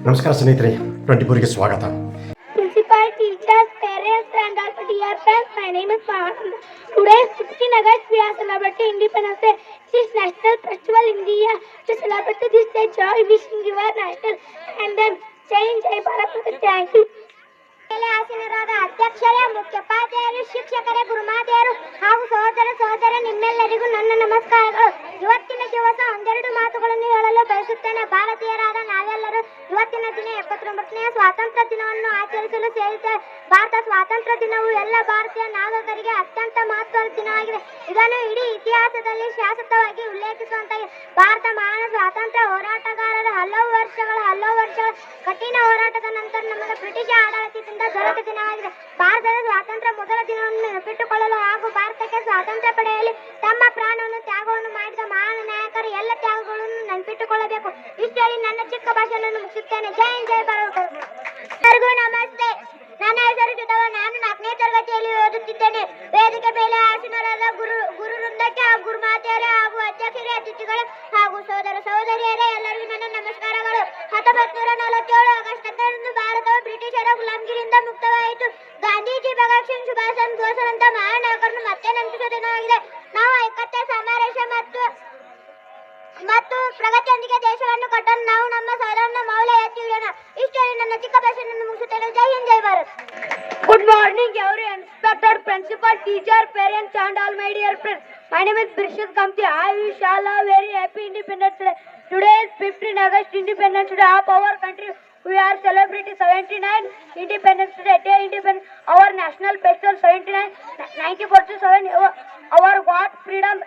ನಮಸ್ಕಾರ ಸ್ನೇಹಿತರೆ, 24ಗೆ ಸ್ವಾಗತ. Principal, teachers, parents, and also dear friends, my name is Mahananda. Today, 16 August, we are celebrating Independence Day. This national festival in India. To celebrate this day, joy, wishing your national anthem. Jai Hind, Jai Bharat. Thank you. ಆಸೀನರಾದ ಅಧ್ಯಕ್ಷರೇ, ಮುಖ್ಯೋಪಾಧ್ಯಾಯರು, ಶಿಕ್ಷಕರೇ, ಗುರುಮಾತೆಯರು ಹಾಗೂ ಸಹೋದರ ನಿಮ್ಮೆಲ್ಲರಿಗೂ ನನ್ನ ನಮಸ್ಕಾರಗಳು. ಇವತ್ತಿನ ದಿವಸ ಒಂದೆರಡು ಮಾತುಗಳನ್ನು ಹೇಳಲು ಬಯಸುತ್ತೇನೆ. ಭಾರತೀಯರಾದ ನಾವೆಲ್ಲರೂ ಇವತ್ತಿನ ದಿನ 79ನೇ ಸ್ವಾತಂತ್ರ್ಯ ದಿನವನ್ನು ಆಚರಿಸಲು ಸೇರಿದ್ದೇವೆ. ಭಾರತ ಸ್ವಾತಂತ್ರ್ಯ ದಿನವು ಎಲ್ಲ ಭಾರತೀಯ ನಾಗರಿಕರಿಗೆ ಅತ್ಯಂತ ಮಹತ್ವದ ದಿನವಾಗಿದೆ. ಇದನ್ನು ಇಡೀ ಇತಿಹಾಸದಲ್ಲಿ ಶಾಶ್ವತವಾಗಿ ಉಲ್ಲೇಖಿಸುವಂತಾಗಿದೆ. ಭಾರತ ಮಹಾನ್ ಸ್ವಾತಂತ್ರ್ಯ ಹೋರಾಟಗಾರರ ಹಲವು ವರ್ಷಗಳ ಕಠಿಣ ಹೋರಾಟದ ನಂತರ ನಮಗೆ ಬ್ರಿಟಿಷ್ ಆಡಳಿತದಿಂದ ದೊರಕ ದಿನವಾಗಿದೆ. ಭಾರತದ ಸ್ವಾತಂತ್ರ್ಯ ಮೊದಲ ದಿನವನ್ನು ನೆನಪಿಟ್ಟುಕೊಳ್ಳಲು ಹಾಗೂ ಭಾರತಕ್ಕೆ ಸ್ವಾತಂತ್ರ್ಯ ಪಡೆಯಲು ತಮ್ಮ ಪ್ರಾಣವನ್ನು ತ್ಯಾಗವನ್ನು ಮಾಡಿದ ಮಹಾನ್ ನಾಯಕರು ಎಲ್ಲ ತ್ಯಾಗಗಳನ್ನು ನೆನಪಿಟ್ಟುಕೊಳ್ಳಬೇಕು. ಇಷ್ಟು ಹೇಳಿ ನನ್ನ ಚಿಕ್ಕ ಭಾಷೆಯನ್ನು ಮುಗಿಸುತ್ತೇನೆ. ಜೈ ಹಿಂದ್, ಜೈ ಭಾರತ್. ಎಲ್ಲರಿಗೂ ನಮಸ್ತೆ. ನನ್ನ ಹೆಸರು ಜುದವ. ನಾನು 4ನೇ ತರಗತಿಯಲ್ಲಿ ಓದುತ್ತಿದ್ದೇನೆ. ವೇದಿಕೆ ಮೇಲೆ ಆಸೀನರಾದ ಗುರು ವೃಂದಕ್ಕೆ ಹಾಗೂ ಗುರುಮಾತೆಯರೇ ಹಾಗೂ ಅಧ್ಯಕ್ಷರೇ, ಅತಿಥಿಗಳು ಹಾಗೂ ಸಹೋದರಿಯರೇ ಎಲ್ಲರಿಗೂ ನನ್ನ ನಮಸ್ಕಾರಗಳು. 1947 ಆಗಸ್ಟ್ 10ರಂದು ಭಾರತವು ಬ್ರಿಟಿಷರ ಗುಲಾಮಗಿರಿಯಿಂದ ಮುಕ್ತವಾಯಿತು. ಗಾಂಧೀಜಿ, ಭಗತ್ ಸಿಂಗ್, ಸುಭಾಷ್ ಚಂದ್ರ ಬೋಸ್ರಂತ ಮಹಾನ್ ನಾಯಕರನ್ನು ಮತ್ತೆ ನೆನಪಿಸುವ ದಿನವಾಗಿದೆ. ನಾವು ಐಕ್ಯತೆ, ಸಾಮರಸ್ಯ ಮತ್ತು ಪ್ರಗತಿಯೊಂದಿಗೆ ದೇಶವನ್ನು ಕಟ್ಟಲು ನಾವು ನಮ್ಮ ಸಾಧಾರಣ ಮೌಲ್ಯ ಎತ್ತಿ ಹಿಡಿಯೋಣ. ಇಷ್ಟು ಹೇಳಿ ನನ್ನ ಚಿಕ್ಕ ಭಾಷೆಯನ್ನು ಮುಗಿಸುತ್ತೇನೆ. ಜೈ Hind, Jai Bharat. Good morning, every inspector, principal, teacher, parents, and all my dear friends. My name is Precious Kamti. I wish all a very happy Independence Day. Today is 15 August, Independence Day of our country. We are celebrating 79 Independence Day. Independence, our national festival. 79, 1947. Our got freedom.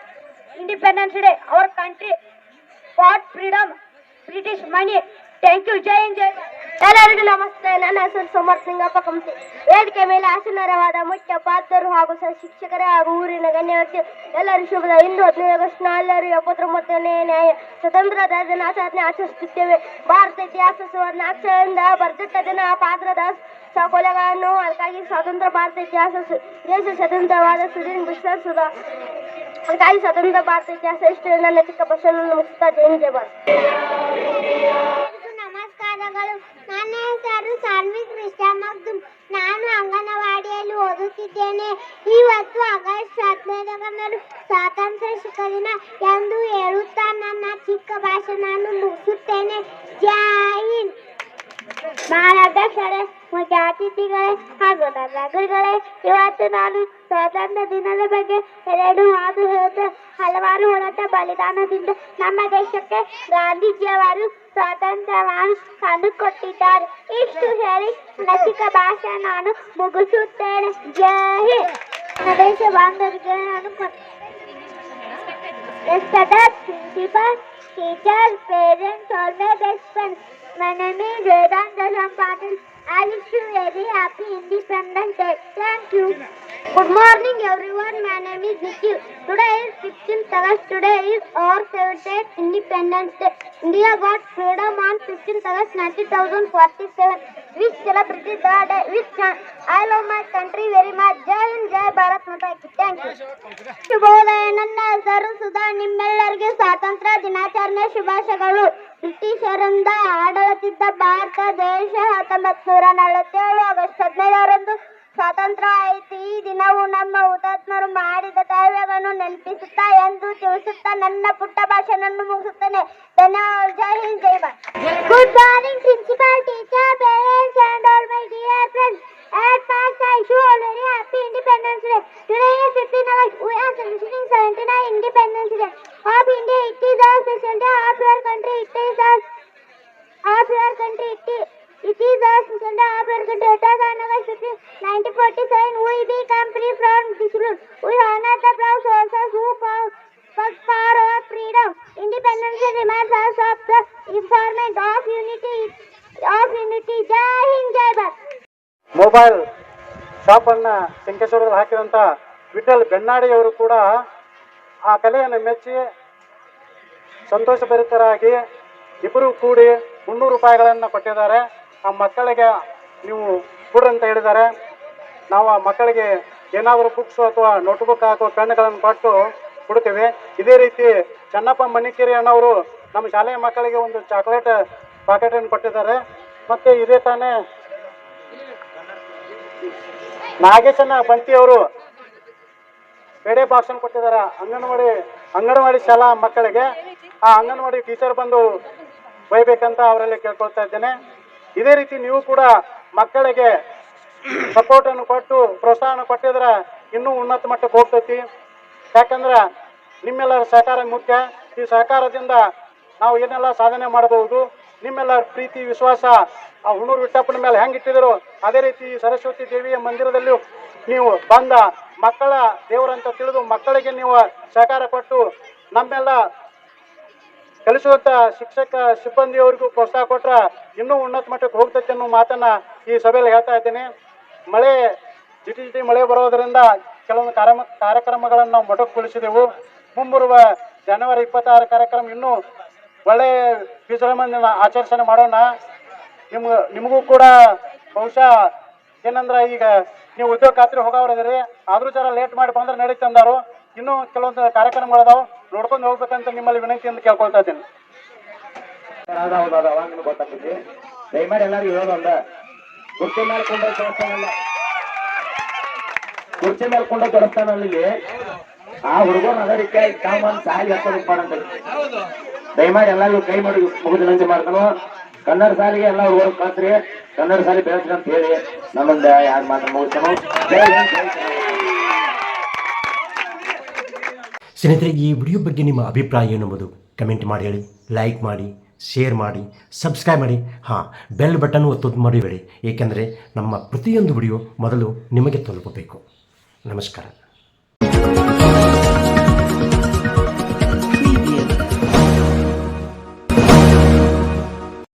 Independence Day. Our country got freedom. British money. Thank you. Jai Hind, Jai Bharat. ಎಲ್ಲರಿಗೂ ನಮಸ್ತೆ. ನನ್ನ ಹೆಸರು summer Singappa Kanti. ವೇದಿಕೆ ಮೇಲೆ ಆಸೀನರಾದ ಮುಖ್ಯೋಪಾಧ್ಯಾಯರು ಹಾಗೂ ಶಿಕ್ಷಕರೇ ಹಾಗೂ ಊರಿನ ಗಣ್ಯ ವ್ಯಕ್ತಿ ಎಲ್ಲರೂ ಶುಭದ. ಇಂದು 15 ಆಗಸ್ಟ್ ನಾವೆಲ್ಲರೂ 79ನೇ ನ್ಯಾಯ ಸ್ವತಂತ್ರ ದಿನಾಚರಣೆ ಆಚರಿಸುತ್ತಿದ್ದೇವೆ. ಭಾರತ ಇತಿಹಾಸ ಸುವರ್ಣ ಅಕ್ಷರದಿಂದ ಬರೆದಿಟ್ಟ ದಿನ. ಪಾತ್ರದ ಕೊಲೆಗಳನ್ನು ಅದಕ್ಕಾಗಿ ಸ್ವತಂತ್ರ ಭಾರತ ಇತಿಹಾಸ ದೇಶ ಸ್ವತಂತ್ರವಾದ ಸುದೀನ್ ವಿಶ್ವಾಸದ ಅದಕ್ಕಾಗಿ ಸ್ವತಂತ್ರ ಭಾರತ ಇತಿಹಾಸ. ಇಷ್ಟು ನನ್ನ ಚಿಕ್ಕ ಭಾಷೆಯನ್ನು ಮುಗಿಸ್ತಾ. ಜೈ ಹಿಂದ್, ಜೈ ಭಾರತ್. ನಮಸ್ಕಾರಗಳು. ನನ್ನ ಹೆಸರು ಸಾನ್ವಿ ಕೃಷ್ಣ ಮಗ್ದುಮ್. ನಾನು ಅಂಗನವಾಡಿಯಲ್ಲಿ ಓದುತ್ತಿದ್ದೇನೆ. ಇವತ್ತು ಆಗಸ್ಟ್ 15ರಂದು ಸ್ವಾತಂತ್ರ್ಯ ಶಿಕ್ಷಕ ದಿನ ಎಂದು ಹೇಳುತ್ತಾ ನನ್ನ ಚಿಕ್ಕ ಭಾಷಣವನ್ನು ಮುಗಿಸುತ್ತೇನೆ. ಜೈ ಹಿಂದ್. ಮಾನ್ಯಾಧ್ಯಕ್ಷರೇ, ಮುಖ್ಯ ಅತಿಥಿಗಳೇ ಹಾಗೂ ನಾಗರಿಕರೇ, ಇವತ್ತು ನಾನು ಸ್ವಾತಂತ್ರ್ಯ ದಿನದ ಬಗ್ಗೆ ಎರಡು ಮಾತು ಹೇಳುತ್ತೇನೆ. ಹಲವಾರು ಹೋರಾಟ ಬಲಿದಾನದಿಂದ ನಮ್ಮ ದೇಶಕ್ಕೆ ಗಾಂಧೀಜಿಯವರು ಸ್ವಾತಂತ್ರ್ಯವನ್ನು ತಂದುಕೊಟ್ಟಿದ್ದಾರೆ. ಇಷ್ಟು ಹೇಳಿ ನನ್ನ ಚಿಕ್ಕ ಭಾಷೆ ನಾನು ಮುಗಿಸುತ್ತೇನೆ. ಜೈ ಹಿಂದ್. ನನ್ನ ದೇಶ ಬಾಂಧವರಿಗೆ ನಾನು respected principal, teachers, parents, all my best friends. My name is Vedanta Sampatil. I wish you very happy Independence Day. Thank you. Good morning everyone. My name is Nikhil. Today is 15th August. Today is our 70th Independence Day. India got freedom on 15th August 1947. We celebrated the day. I love my country very much. Jai Hind, Jai Bharat Mata ki. Thank you. ಶುಭೋದಯ. ನನ್ನ ಹೆಸರು ಸುಧಾ. ನಿಮ್ಮೆಲ್ಲರಿಗೆ ಸ್ವಾತಂತ್ರ್ಯ ದಿನಾಚರಣೆ ಶುಭಾಶಯಗಳು. ಬ್ರಿಟಿಷರಿಂದ ಆಡಳಿತಿದ್ದ ಭಾರತ ದೇಶ 1947 August 15ರಂದು ಸ್ವಾತಂತ್ರ್ಯ ಆಯಿತು. ಈ ದಿನವು ನಮ್ಮ ಹುತಾತ್ಮರು ಮಾಡಿದ ತ್ಯಾಗವನ್ನು ನೆನಪಿಸುತ್ತಾ ಎಂದು ತಿಳಿಸುತ್ತಾ ನನ್ನ ಪುಟ್ಟ ಭಾಷೆಯನ್ನು ಮುಗಿಸುತ್ತೇನೆ. ಧನ್ಯವಾದ. Jai Hind, Jai Bharat. Good morning principal, teacher, parents and all my dear friends. At first I wish you all very happy Independence Day. Today is 15 August. We are celebrating 79 Independence Day of India. It is our special day of your country. It is our special day of your country. It was on August 15, 1947 we became free from this rule. We honor the brave soldiers who fought for our freedom. Independence Day reminds us of the empowerment of unity. Jai Hind, Jai Bharat. Mobile ಶಾಪನ್ನು ಸಂಕೇಶ್ವರದಲ್ಲಿ ಹಾಕಿದಂಥ ವಿಠಲ್ ಬೆನ್ನಾಡಿಯವರು ಕೂಡ ಆ ಕಲೆಯನ್ನು ಮೆಚ್ಚಿ ಸಂತೋಷಭರಿತರಾಗಿ ಇಬ್ಬರು ಕೂಡಿ 300 ರೂಪಾಯಿಗಳನ್ನು ಕೊಟ್ಟಿದ್ದಾರೆ. ಆ ಮಕ್ಕಳಿಗೆ ನೀವು ಕೊಡ್ರಿ ಅಂತ ಹೇಳಿದ್ದಾರೆ. ನಾವು ಆ ಮಕ್ಕಳಿಗೆ ಏನಾದರೂ ಬುಕ್ಸು ಅಥವಾ ನೋಟ್ಬುಕ್ ಅಥವಾ ಪೆನ್ಗಳನ್ನು ಕೊಟ್ಟು ಕೊಡ್ತೀವಿ. ಇದೇ ರೀತಿ ಚನ್ನಪ್ಪ ಮಣಿಕೇರಿ ಅಣ್ಣವರು ನಮ್ಮ ಶಾಲೆಯ ಮಕ್ಕಳಿಗೆ ಒಂದು ಚಾಕ್ಲೇಟ್ ಪಾಕೆಟನ್ನು ಕೊಟ್ಟಿದ್ದಾರೆ. ಮತ್ತೆ ಇದೇ ತಾನೇ ನಾಗೇಶನ ಬಂತಿಯವರು ಬೇರೆ ಭಾಷಣ ಕೊಟ್ಟಿದ್ದಾರೆ ಅಂಗನವಾಡಿ ಶಾಲಾ ಮಕ್ಕಳಿಗೆ. ಆ ಅಂಗನವಾಡಿ ಟೀಚರ್ ಬಂದು ಬೈಬೇಕಂತ ಅವರಲ್ಲಿ ಕೇಳ್ಕೊಳ್ತಾ ಇದ್ದೇನೆ. ಇದೇ ರೀತಿ ನೀವು ಕೂಡ ಮಕ್ಕಳಿಗೆ ಸಪೋರ್ಟ್ ಅನ್ನು ಕೊಟ್ಟು ಪ್ರೋತ್ಸಾಹನ ಕೊಟ್ಟಿದ್ರೆ ಇನ್ನೂ ಉನ್ನತ ಮಟ್ಟಕ್ಕೆ ಹೋಗ್ತೈತಿ. ಯಾಕಂದ್ರೆ ನಿಮ್ಮೆಲ್ಲರ ಸಹಕಾರ ಮುಖ್ಯ. ಈ ಸಹಕಾರದಿಂದ ನಾವು ಏನೆಲ್ಲ ಸಾಧನೆ ಮಾಡಬಹುದು. ನಿಮ್ಮೆಲ್ಲರ ಪ್ರೀತಿ ವಿಶ್ವಾಸ ಆ ಹುಣೂರು ವಿಠಪ್ಪನ ಮೇಲೆ ಹೆಂಗೆ ಇಟ್ಟಿದ್ರು ಅದೇ ರೀತಿ ಸರಸ್ವತಿ ದೇವಿಯ ಮಂದಿರದಲ್ಲೂ ನೀವು ಬಂದ ಮಕ್ಕಳ ದೇವರಂತ ತಿಳಿದು ಮಕ್ಕಳಿಗೆ ನೀವು ಸಹಕಾರ ಕೊಟ್ಟು ನಮ್ಮೆಲ್ಲ ಕಲಿಸುವಂತ ಶಿಕ್ಷಕ ಸಿಬ್ಬಂದಿಯವರಿಗೂ ಪ್ರೋತ್ಸಾಹ ಕೊಟ್ರ ಇನ್ನೂ ಉನ್ನತ ಮಟ್ಟಕ್ಕೆ ಹೋಗ್ತೈತೆ ಅನ್ನೋ ಮಾತನ್ನ ಈ ಸಭೆಯಲ್ಲಿ ಹೇಳ್ತಾ ಇದ್ದೀನಿ. ಮಳೆ ಜಿಟಿ ಮಳೆ ಬರೋದರಿಂದ ಕೆಲವೊಂದು ಕಾರ್ಯಕ್ರಮಗಳನ್ನು ನಾವು ಮೊಟಕುಗೊಳಿಸಿದೆವು. ಮುಂಬರುವ ಜನವರಿ 26 ಕಾರ್ಯಕ್ರಮ ಇನ್ನೂ ಒಳ್ಳೆ ವಿಜೃಂಭಣೆಯಿಂದ ಆಚರಿಸಣೆ ಮಾಡೋಣ. ನಿಮಗೂ ಕೂಡ ಬಹುಶಃ ಏನಂದ್ರೆ ಈಗ ನೀವು ಉದ್ಯೋಗ ಖಾತ್ರಿ ಹೋಗೋರಿದ್ರಿ, ಆದ್ರೂ ಜರ ಲೇಟ್ ಮಾಡಿ ಬಂದ್ರೆ ನಡೀತಂದಾರು. ಇನ್ನೂ ಕೆಲವೊಂದು ಕಾರ್ಯಕ್ರಮಗಳದಾವು ನೋಡ್ಕೊಂಡು ಹೋಗ್ಬೇಕಂತ ನಿಮ್ಮಲ್ಲಿ ವಿನಂತಿಯಿಂದ ಕೇಳ್ಕೊಳ್ತಾ ಇದ್ದೀನಿ. ಅವಾಗ ಗೊತ್ತಾಗ್ತೈತಿ. ದಯಮಾಡಿ ಎಲ್ಲರಿಗೂ ಹೇಳೋದ ಕುರ್ಚಿ ಮೇಲೆ ಕೊಂಡ ಕೆಲಸ್ತಾನಲ್ಲ, ಕುರ್ಚಿ ಮೇಲೆ ಕೊಂಡ ಕೆಲಸ್ತಾನಲ್ಲಿ ಆ ಹುಡುಗರು ಅದಕ್ಕೆ ತಾವು ಸಾಲಿ ಹತ್ತೋದು ಮಾಡಂತ. ದಯಮಾಡಿ ಎಲ್ಲರಿಗೂ ಕೈ ಮಾಡಿ ಮುಗಿದ ವಿನಂತಿ ಮಾಡ್ತಾನು. ಕನ್ನಡ ಶಾಲೆಗೆ ಎಲ್ಲ ಹುಡುಗರು ಕಳ್ಸ್ರಿ, ಕನ್ನಡ ಶಾಲೆ ಬೆಳೆಸ್ರಿ ಅಂತ ಹೇಳಿ ನಮ್ಮಂದ ಯಾರು ಮಾತ್ರ ಮುಗಿಸ್ತಾನು. ಸ್ನೇಹಿತರೆ, ಈ ವಿಡಿಯೋ ಬಗ್ಗೆ ನಿಮ್ಮ ಅಭಿಪ್ರಾಯ ಏನೆಂಬುದು ಕಮೆಂಟ್ ಮಾಡಿ ಹೇಳಿ, ಲೈಕ್ ಮಾಡಿ, ಶೇರ್ ಮಾಡಿ, ಸಬ್ಸ್ಕ್ರೈಬ್ ಮಾಡಿ. ಹಾಂ, ಬೆಲ್ ಬಟನ್ ಒತ್ತೋದು ಮರಿಬೇಡಿ, ಏಕೆಂದರೆ ನಮ್ಮ ಪ್ರತಿಯೊಂದು ವಿಡಿಯೋ ಮೊದಲು ನಿಮಗೆ ತಲುಪಬೇಕು. ನಮಸ್ಕಾರ.